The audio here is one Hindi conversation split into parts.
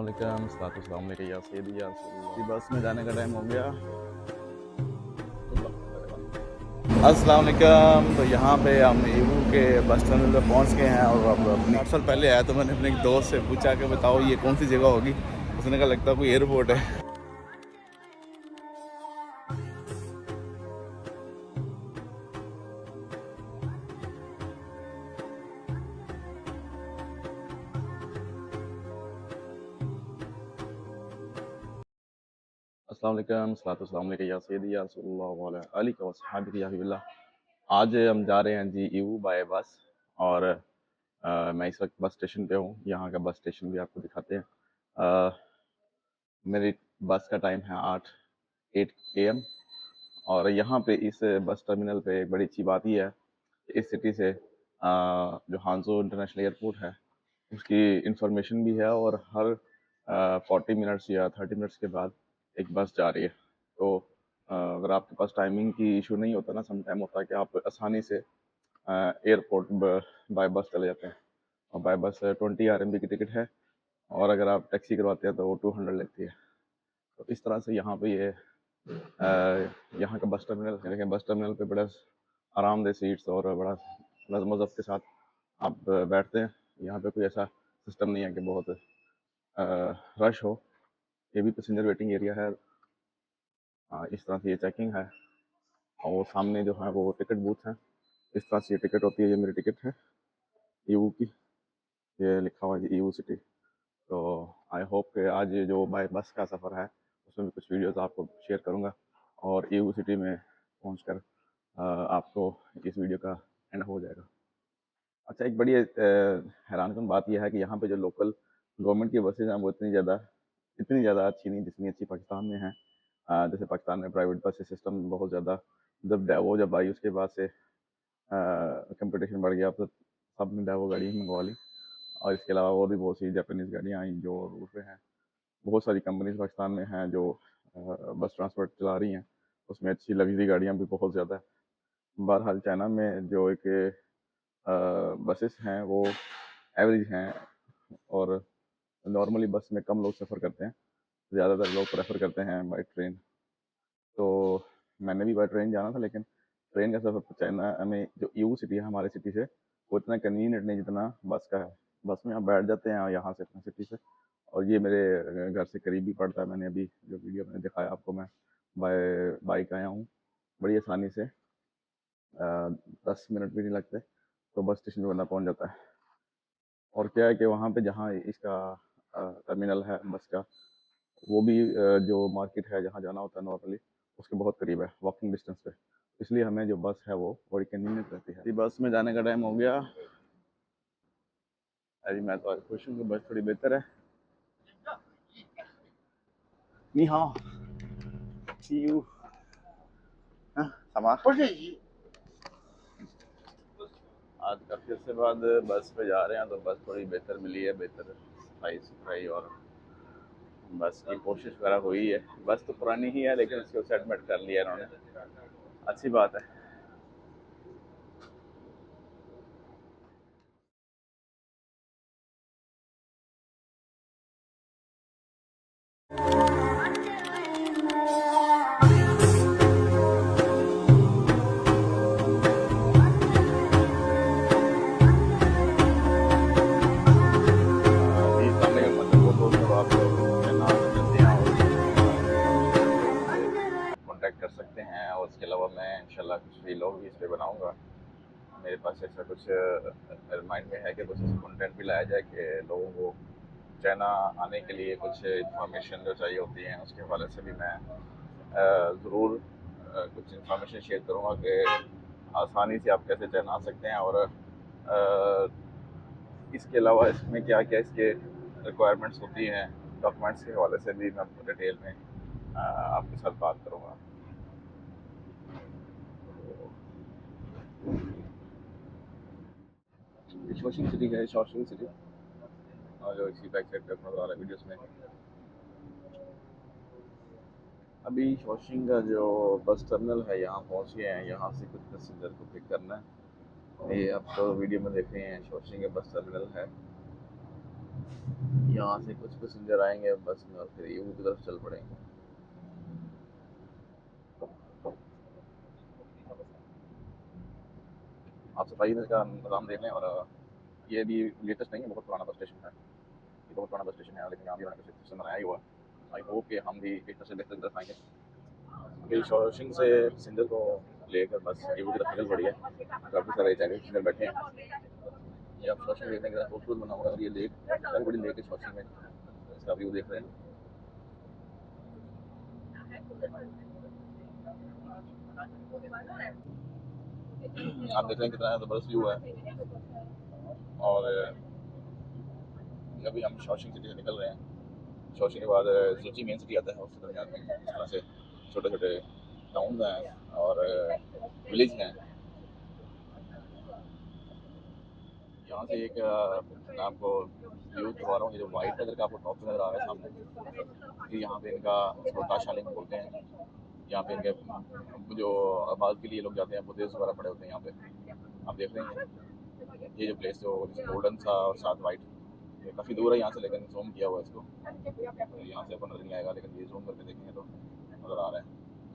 अस्सलाम वालेकुम या सैयदी या रसूलल्लाह। बस में जाने का टाइम हो गया। अस्सलाम वालेकुम। तो यहाँ पे हम ईवू के बस टर्मिनल पे पहुँच गए हैं और अब अपनी 8 साल पहले आया तो मैंने अपने एक दोस्त से पूछा कि बताओ ये कौन सी जगह होगी। उसने कहा लगता है कोई एयरपोर्ट है। अस्सलाम वालेकुम या सैयदी या रसूलल्लाह व अला आलिहि व अस्हाबिहि या हबीबिल्लाह। आज हम जा रहे हैं जी ईवू बाय बस और मैं इस वक्त बस स्टेशन पे हूँ। यहाँ का बस स्टेशन भी आपको दिखाते हैं। मेरी बस का टाइम है 8 AM और यहाँ पे इस बस टर्मिनल पे एक बड़ी अच्छी बात ये है, इस सिटी से जो हांजो इंटरनेशनल एयरपोर्ट है उसकी इंफॉर्मेशन भी है और हर 40 मिनट्स या 30 मिनट्स के बाद एक बस जा रही है। तो अगर आपके पास टाइमिंग की इशू नहीं होता ना, सम टाइम होता है कि आप आसानी से एयरपोर्ट बाय बस चले जाते हैं। और बाय बस 20 RMB की टिकट है और अगर आप टैक्सी करवाते हैं तो वो 200 लगती है। तो इस तरह से यहाँ पे ये यहाँ का बस टर्मिनल है। लेकिन बस टर्मिनल पे बड़ा आरामदेह सीट्स और बड़ा नज़म ज़ब्त के साथ आप बैठते हैं। यहाँ पे कोई ऐसा सिस्टम नहीं है कि बहुत रश हो। ये भी पैसेंजर वेटिंग एरिया है। इस तरह से ये चेकिंग है और वो सामने जो है वो टिकट बूथ है। इस तरह से ये टिकट होती है। ये मेरी टिकट है ईवू की, ये लिखा हुआ है ईवू सिटी। तो आई होप कि आज ये जो बाय बस का सफ़र है उसमें भी कुछ वीडियोस आपको शेयर करूँगा और ईवू सिटी में पहुंचकर आपको इस वीडियो का एंड हो जाएगा। अच्छा, एक बड़ी हैरानकुन बात यह है कि यहाँ पे जो लोकल गवर्नमेंट की बसेज हैं वो इतनी ज़्यादा अच्छी नहीं जितनी अच्छी पाकिस्तान में हैं। जैसे पाकिस्तान में प्राइवेट बस सिस्टम बहुत ज़्यादा, जब आई उसके बाद से कंपटीशन बढ़ गया, तो सब ने डेवो गाड़ी मंगवा ली। और इसके अलावा और भी बहुत सी जापानीज़ गाड़ियाँ आई जो रूट पे हैं। बहुत सारी कंपनीज पाकिस्तान में हैं जो बस ट्रांसपोर्ट चला रही हैं। उसमें अच्छी लग्जरी गाड़ियाँ भी बहुत ज़्यादा है। बहरहाल चाइना में जो एक बसेस हैं वो एवरेज हैं और नॉर्मली बस में कम लोग सफ़र करते हैं। ज़्यादातर लोग प्रेफर करते हैं बाई ट्रेन। तो मैंने भी बाई ट्रेन जाना था, लेकिन ट्रेन का सफ़र चाइना में जो ईवू सिटी है हमारे सिटी से वो इतना कन्वीनियंट नहीं जितना बस का है। बस में आप बैठ जाते हैं यहाँ से अपनी सिटी से, और ये मेरे घर से करीब ही पड़ता है। मैंने अभी जो वीडियो मैंने दिखाया आपको, मैं बाय बाइक आया हूँ। बड़ी आसानी से 10 मिनट भी नहीं लगते तो बस स्टेशन पर बंदा पहुँच जाता है। और क्या है कि वहाँ पे जहाँ इसका टर्मिनल है बस का, वो भी जो मार्केट है जहाँ जाना होता है नॉर्मली उसके बहुत करीब है, वॉकिंग डिस्टेंस पे। इसलिए हमें जो बस है वो बड़ी कन्वीनियंट रहती है। बस में जाने का टाइम हो गया। अरे मैं तो आज खुश हूँ कि बस थोड़ी बेहतर है। नी हाँ, सी यू। समा आज काफ़ी अर्से बाद बस पे जा रहे हैं तो बस थोड़ी बेहतर मिली है, बेहतर सफाई सुथराई और बस की कोशिश वगैरह हुई है। बस तो पुरानी ही है लेकिन उसको सेटमेंट कर लिया इन्होंने, अच्छी बात है। कॉन्टैक्ट कर सकते हैं और उसके अलावा मैं इंशाल्लाह कुछ वीलॉग भी इस पर बनाऊँगा। मेरे पास ऐसा कुछ मेरे माइंड में है कि कुछ ऐसा कंटेंट भी लाया जाए कि लोगों को चाइना आने के लिए कुछ इंफॉर्मेशन जो चाहिए होती है उसके हवाले से भी मैं ज़रूर कुछ इंफॉर्मेशन शेयर करूँगा कि आसानी से आप कैसे चाइना आ सकते हैं और इसके अलावा इसमें क्या क्या इसके रिक्वायरमेंट्स होती हैं, डॉक्यूमेंट्स के हवाले से भी मैं डिटेल में आपके साथ बात करूँगा। शॉशिंग सिटी है, शॉशिंग सिटी, और जो इसी बैक साइड पे नजर आ रहा है वीडियोस में। अभी शॉशिंग का जो बस टर्मिनल है यहाँ पहुँचे हैं। यहाँ से कुछ पैसेंजर को पिक करना है। ये आप तो वीडियो में देख रहे हैं शॉशिंग का बस टर्मिनल है। यहाँ से कुछ पैसेंजर आएंगे बस में और फिर ईवू की तरफ चल पड़ेंगे। आप सफाई का निज़ाम देख लें। और ये भी लेटेस्ट नहीं है, बहुत पुराना बस स्टेशन है। ये बहुत पुराना बस स्टेशन है, लेकिन यहाँ भी उन्होंने कुछ सिस्टम बनाया ही हुआ है। आई होप कि हम भी एक तरह से बेहतर तरफ आएंगे। अभी शॉशिंग से पैसेंजर को लेकर बस ईवू की तरफ निकल पड़ी है। काफ़ी सारे चाइनीज पैसेंजर बैठे हैं। ये आप शॉशिंग देखने का खूबसूरत बना हुआ है, और ये लेक काफ़ी बड़ी लेक है शॉशिंग में, इसका व्यू देख रहे हैं। आप देख रहे हैं कितना ज़बरदस्त व्यू है। और अभी हम शॉशिंग सिटी से निकल रहे हैं। शॉशिंग के बाद सूची मेन सिटी आता है, उसके दरमियान में इस तरह से छोटे छोटे टाउन हैं और विलेज हैं। यहाँ से एक मैं आपको व्यू करवा रहा हूँ। ये जो वाइट कलर का आपको टॉप नज़र आ रहा है सामने, ये यहाँ पे इनका छोटा शालिंग बोलते हैं। यहाँ पे इनके जो आबाद के लिए लोग जाते हैं, बुद्धिस्ट वगैरह पड़े होते हैं यहाँ पे। आप देख रहे हैं ये जो प्लेस जो गोल्डन सा और साथ वाइट, ये काफ़ी दूर है यहाँ से, लेकिन जूम किया हुआ है इसको, तो यहाँ से आपको नजर नहीं आएगा, लेकिन ये जूम करके देखेंगे तो नज़र आ रहा है।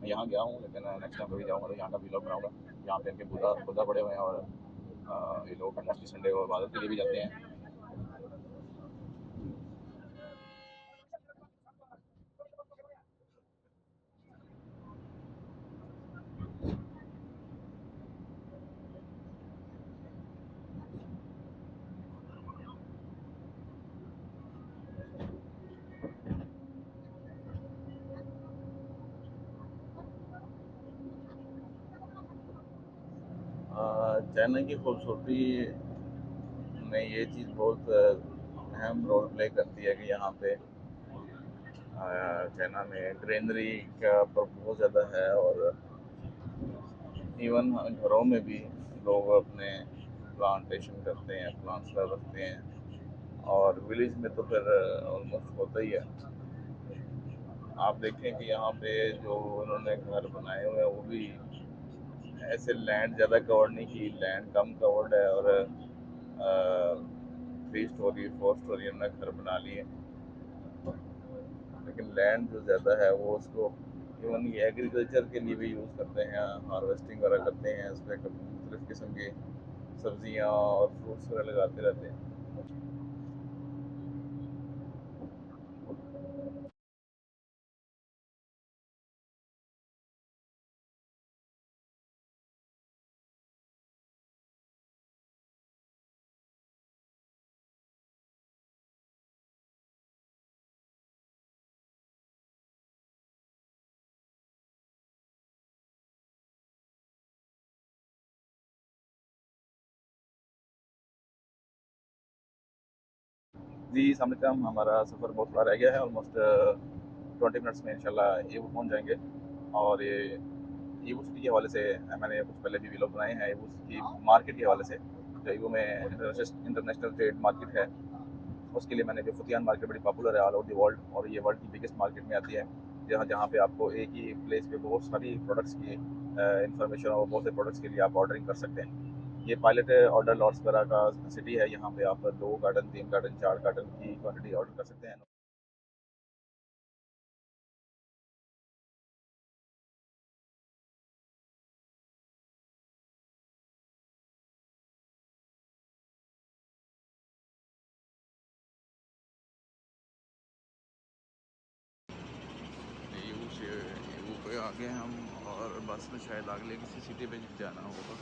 मैं यहाँ गया हूँ, लेकिन नेक्स्ट टाइम कभी जाऊँगा तो यहाँ का व्लॉग बनाऊँगा। यहाँ पे इनके बुद्धा बुद्धा पड़े हुए हैं, और ये लोग मोस्टली संडे को इबादत के लिए भी जाते हैं। चाइना की खूबसूरती में ये चीज़ बहुत अहम रोल प्ले करती है कि यहाँ पे चाइना में ग्रीनरी का बहुत ज़्यादा है। और इवन घरों में भी लोग अपने प्लांटेशन करते हैं, प्लांट्स रखते हैं। और विलेज में तो फिर ऑलमोस्ट होता ही है। आप देखें कि यहाँ पे जो उन्होंने घर बनाए हुए हैं वो भी ऐसे लैंड ज़्यादा कवर नहीं की, लैंड कम कवर्ड है। और 3 स्टोरी 4 स्टोरी उन्होंने घर बना लिए, लेकिन लैंड जो ज़्यादा है वो उसको इवन ये एग्रीकल्चर के लिए भी यूज़ करते हैं, हार्वेस्टिंग वगैरह करते हैं, उस पर मुख्तलिफ़ किस्म की सब्जियाँ और फ्रूट्स वगैरह लगाते रहते हैं। जी सामने हमारा सफ़र बहुत बड़ा रह गया है। ऑलमोस्ट 20 मिनट्स में इंशाल्लाह ईवू पहुंच जाएंगे। और ये ईवू सिटी के हवाले से मैंने कुछ पहले भी वीडियो बनाए हैं। ईवू की मार्केट के हवाले से, जो ईवू में इंटरनेशनल ट्रेड मार्केट है, उसके लिए मैंने जो फुतियान मार्केट बड़ी पॉपुलर है ऑल ओवर द वर्ल्ड, और ये वर्ल्ड की बिगेस्ट मार्केट में आती है, जहाँ जहाँ पे आपको एक ही प्लेस पे बहुत सारी प्रोडक्ट्स की इंफॉर्मेशन और बहुत से प्रोडक्ट्स के लिए आप ऑर्डरिंग कर सकते हैं। ये पायलट ऑर्डर लॉट्स वगैरह का सिटी है। यहाँ पे आप 2 गार्डन 3 गार्डन 4 गार्डन की क्वांटिटी ऑर्डर कर सकते हैं। ईवू पे आ गए हम, और बस में शायद अगले किसी सिटी पे जाना होगा।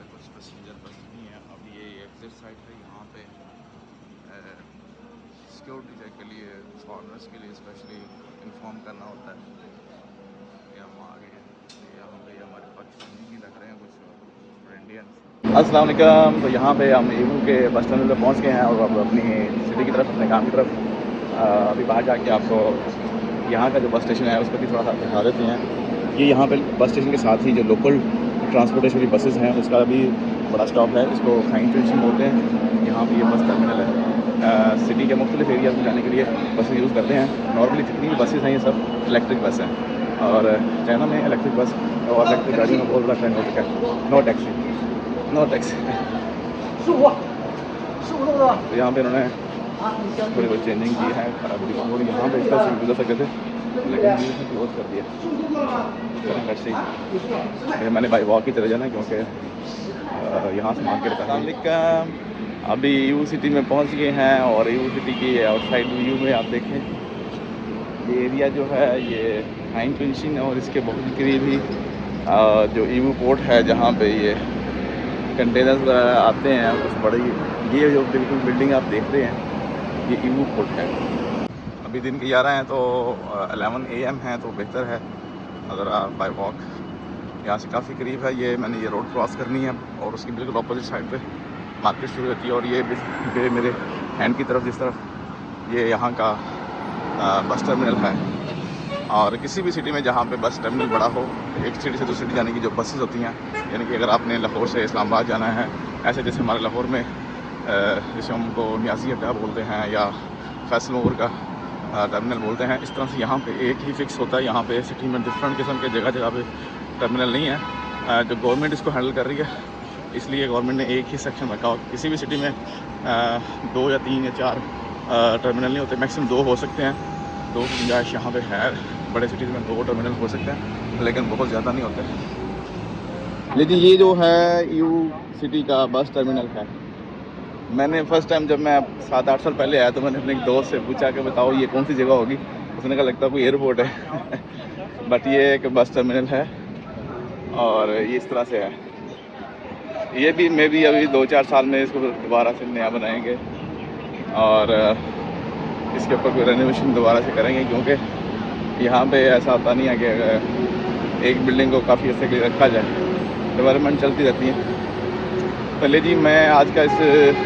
कुछ पैसेंजर बस नहीं है। अब ये एग्जिट साइड है। यहाँ पे सिक्योरिटी चेक के लिए, फॉरनर्स के लिए स्पेशली इन्फॉर्म करना होता है कि हम आ गए हैं। यहाँ पे हमारे पाकिस्तानी ही लग रहे हैं कुछ, और इंडियन। अस्सलाम वालेकुम। तो यहाँ पे हम ईवू के बस टर्मिनल पे पहुँच गए हैं, और अब अपनी सिटी की तरफ, अपने काम की तरफ अभी बाहर जाके आपको यहाँ का जो बस स्टेशन है उस पर भी थोड़ा सा दिखा देते हैं। ये यहाँ पे बस स्टेशन के साथ ही जो लोकल ट्रांसपोर्टेशन की बसेस हैं उसका भी बड़ा स्टॉप है, इसको खाइन जंक्शन बोलते हैं। यहाँ पे ये बस टर्मिनल है। सिटी के मुख्तलिफ एरियाज़ में जाने के लिए बसें यूज़ करते हैं। नॉर्मली जितनी भी बसेस हैं ये सब इलेक्ट्रिक बस हैं, और चाइना में इलेक्ट्रिक बस और इलेक्ट्रिक गाड़ियों में बहुत बड़ा ट्रेंड हो चुका है। No taxi, no taxi. तो यहाँ पे इन्होंने थोड़ी बहुत चेंजिंग की है। और यहाँ पे इस तरह से गुजर सकते थे, लेकिन ये क्लोज कर दिया। वैसे ही मैंने बाई वॉक ही चले जाना, क्योंकि यहाँ से मार्केट का अभी यू सिटी में पहुँच गए हैं। और यू सिटी की आउटसाइड व्यू में आप देखें, ये एरिया जो है ये हाइन पेंशन और इसके बहुत करीब ही जो ईवू पोर्ट है, जहाँ पे ये कंटेनर्स आते हैं कुछ बड़ी। ये जो बिल्कुल बिल्डिंग आप देख रहे हैं, ये ईवू पोर्ट है। अभी दिन के 11 हैं, तो 11 AM है, तो बेहतर है अगर आप बाय वॉक यहाँ से काफ़ी करीब है। ये मैंने ये रोड क्रॉस करनी है और उसकी बिल्कुल अपोजिट साइड पे मार्केट शुरू होती है। और ये मेरे हैंड की तरफ जिस तरफ ये यहाँ का बस टर्मिनल है। और किसी भी सिटी में जहाँ पे बस टर्मिनल बड़ा हो, एक सिटी से दूसरी सिटी जाने की जो बसेस होती हैं, यानी कि अगर आपने लाहौर से इस्लामाबाद जाना है, ऐसे जैसे हमारे लाहौर में जैसे हमको नियाज़ी अड्डा बोलते हैं या फैसल मोर का टर्मिनल बोलते हैं, इस तरह से यहाँ पे एक ही फ़िक्स होता है। यहाँ पे सिटी में डिफरेंट किस्म के जगह जगह पे टर्मिनल नहीं है। जो गवर्नमेंट इसको हैंडल कर रही है, इसलिए गवर्नमेंट ने एक ही सेक्शन रखा हो। किसी भी सिटी में 2 या 3 या 4 टर्मिनल नहीं होते, मैक्सिमम 2 हो सकते हैं। 2 की गुंजाइश यहाँ पे है। बड़े सिटीज़ में 2 टर्मिनल हो सकते हैं, लेकिन बहुत ज़्यादा नहीं होते। लेकिन ये जो है यू सिटी का बस टर्मिनल है। मैंने फ़र्स्ट टाइम जब मैं 7-8 साल पहले आया, तो मैंने अपने एक दोस्त से पूछा कि बताओ ये कौन सी जगह होगी। उसने कहा लगता है कोई एयरपोर्ट है बट ये एक बस टर्मिनल है और ये इस तरह से है। ये भी मे भी अभी 2-4 साल में इसको दोबारा से नया बनाएंगे और इसके ऊपर कोई रेनोवेशन दोबारा से करेंगे, क्योंकि यहाँ पे ऐसा होता नहीं है कि एक बिल्डिंग को काफ़ी अर्से के लिए रखा जाए। डेवलपमेंट चलती रहती है। पहले जी मैं आज का इस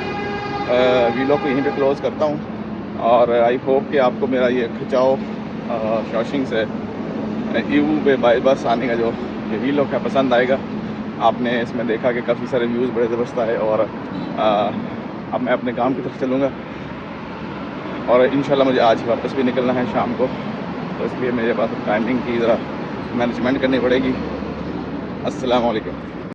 वीलॉग को यहीं पे क्लोज़ करता हूँ और आई होप कि आपको मेरा ये खिंचाव शॉशिंग से ईवू पे बाय बस आने का जो ये वीलॉग है पसंद आएगा। आपने इसमें देखा कि काफ़ी सारे व्यूज़ बड़े ज़बरदस्त आए और अब मैं अपने काम की तरफ चलूँगा और इंशाल्लाह मुझे आज ही वापस भी निकलना है शाम को, तो इसलिए मेरे पास टाइमिंग की ज़रा मैनेजमेंट करनी पड़ेगी। अस्सलाम वालेकुम।